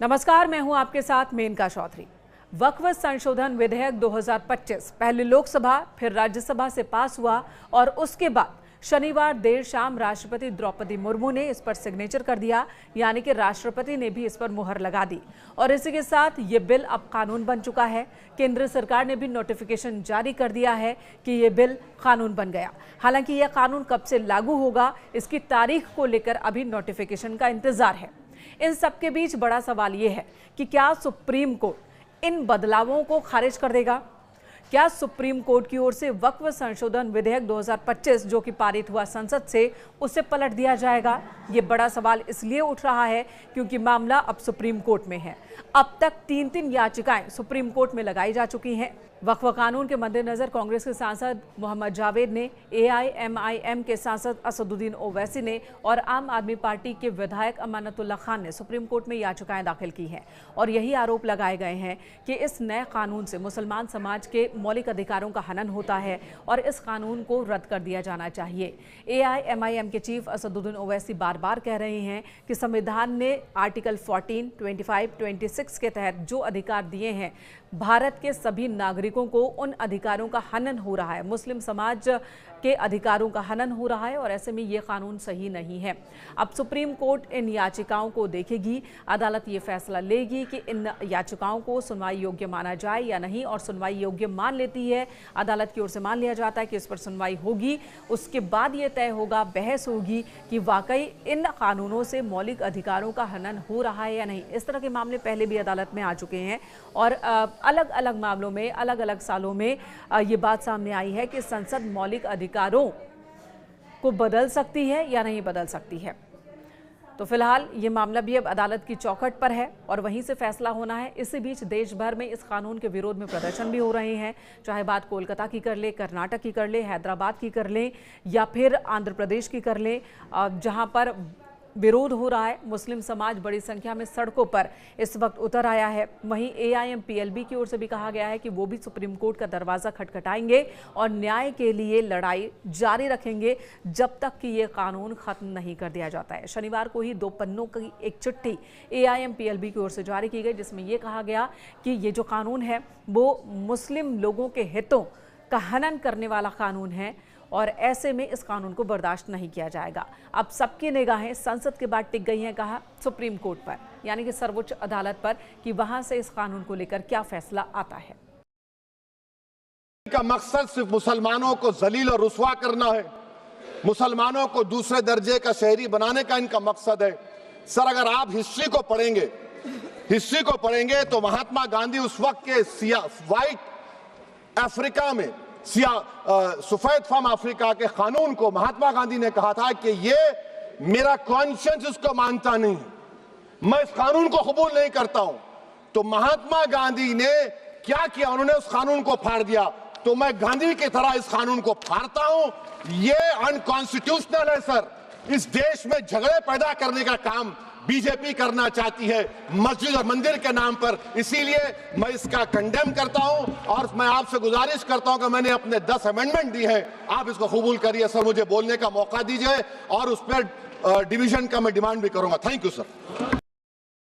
नमस्कार, मैं हूं आपके साथ मेनका चौधरी। वक्फ संशोधन विधेयक 2025 पहले लोकसभा फिर राज्यसभा से पास हुआ और उसके बाद शनिवार देर शाम राष्ट्रपति द्रौपदी मुर्मू ने इस पर सिग्नेचर कर दिया, यानी कि राष्ट्रपति ने भी इस पर मुहर लगा दी और इसी के साथ ये बिल अब कानून बन चुका है। केंद्र सरकार ने भी नोटिफिकेशन जारी कर दिया है कि ये बिल कानून बन गया। हालांकि यह कानून कब से लागू होगा, इसकी तारीख को लेकर अभी नोटिफिकेशन का इंतजार है। इन सबके बीच बड़ा सवाल यह है कि क्या सुप्रीम कोर्ट इन बदलावों को खारिज कर देगा? क्या सुप्रीम कोर्ट की ओर से वक्फ संशोधन विधेयक 2025 जो कि पारित हुआ संसद से, उसे पलट दिया जाएगा? ये बड़ा सवाल इसलिए उठ रहा है क्योंकि मामला अब सुप्रीम कोर्ट में है। अब तक 3 याचिकाएं सुप्रीम कोर्ट में लगाई जा चुकी हैं। वक्फ कानून के मद्देनजर कांग्रेस के सांसद मोहम्मद जावेद ने, AIMIM के सांसद असदुद्दीन ओवैसी ने और आम आदमी पार्टी के विधायक अमानतुल्लाह खान ने सुप्रीम कोर्ट में याचिकाएं दाखिल की हैं और यही आरोप लगाए गए हैं कि इस नए कानून से मुसलमान समाज के मौलिक अधिकारों का हनन होता है और इस कानून को रद्द कर दिया जाना चाहिए। AIMIM के चीफ असदुद्दीन ओवैसी बार बार कह रहे हैं कि संविधान ने आर्टिकल 14, 25, 26 के तहत जो अधिकार दिए हैं, भारत के सभी नागरिकों को उन अधिकारों का हनन हो रहा है, मुस्लिम समाज के अधिकारों का हनन हो रहा है और ऐसे में ये कानून सही नहीं है। अब सुप्रीम कोर्ट इन याचिकाओं को देखेगी, अदालत ये फैसला लेगी कि इन याचिकाओं को सुनवाई योग्य माना जाए या नहीं, और सुनवाई योग्य मान लेती है, अदालत की ओर से मान लिया जाता है कि इस पर सुनवाई होगी। उसके बाद ये तय होगा, बहस होगी कि वाकई इन कानूनों से मौलिक अधिकारों का हनन हो रहा है या नहीं। इस तरह के मामले पहले भी अदालत में आ चुके हैं और अलग अलग मामलों में अलग अलग सालों में ये बात सामने आई है कि संसद मौलिक अधिकारों को बदल सकती है या नहीं बदल सकती है। तो फिलहाल ये मामला भी अब अदालत की चौखट पर है और वहीं से फैसला होना है। इसी बीच देश भर में इस कानून के विरोध में प्रदर्शन भी हो रहे हैं, चाहे बात कोलकाता की कर ले, कर्नाटक की कर ले, हैदराबाद की कर ले या फिर आंध्र प्रदेश की कर ले, जहां पर विरोध हो रहा है। मुस्लिम समाज बड़ी संख्या में सड़कों पर इस वक्त उतर आया है। वहीं AIMPLB की ओर से भी कहा गया है कि वो भी सुप्रीम कोर्ट का दरवाजा खटखटाएंगे और न्याय के लिए लड़ाई जारी रखेंगे जब तक कि ये कानून खत्म नहीं कर दिया जाता है। शनिवार को ही 2 पन्नों की एक चिट्ठी AIMPLB की ओर से जारी की गई, जिसमें ये कहा गया कि ये जो कानून है वो मुस्लिम लोगों के हितों का हनन करने वाला कानून है और ऐसे में इस कानून को बर्दाश्त नहीं किया जाएगा। अब सबकी निगाहें संसद के बाद टिक गई हैं, कहा सुप्रीम कोर्ट पर, यानी कि सर्वोच्च अदालत पर, कि वहां से इस कानून को लेकर क्या फैसला आता है। का मकसद सिर्फ मुसलमानों को जलील और रुस्वा करना है, मुसलमानों को दूसरे दर्जे का शहरी बनाने का इनका मकसद है। सर, अगर आप हिस्ट्री को पढ़ेंगे तो महात्मा गांधी उस वक्त के व्हाइट अफ्रीका में सफेद फम अफ्रीका के कानून को महात्मा गांधी ने कहा था कि ये मेरा कॉन्शियंस इसको मानता नहीं, मैं इस कानून को कबूल नहीं करता हूं। तो महात्मा गांधी ने क्या किया, उन्होंने उस कानून को फाड़ दिया। तो मैं गांधी की तरह इस कानून को फाड़ता हूं। ये अनकॉन्स्टिट्यूशनल है सर। इस देश में झगड़े पैदा करने का काम बीजेपी करना चाहती है मस्जिद और मंदिर के नाम पर, इसीलिए मैं इसका कंडेम करता हूं और मैं आपसे गुजारिश करता हूं कि मैंने अपने 10 अमेंडमेंट दी हैं, आप इसको कबूल करिए सर, मुझे बोलने का मौका दीजिए और उस पर डिवीजन का मैं डिमांड भी करूंगा। Thank you sir.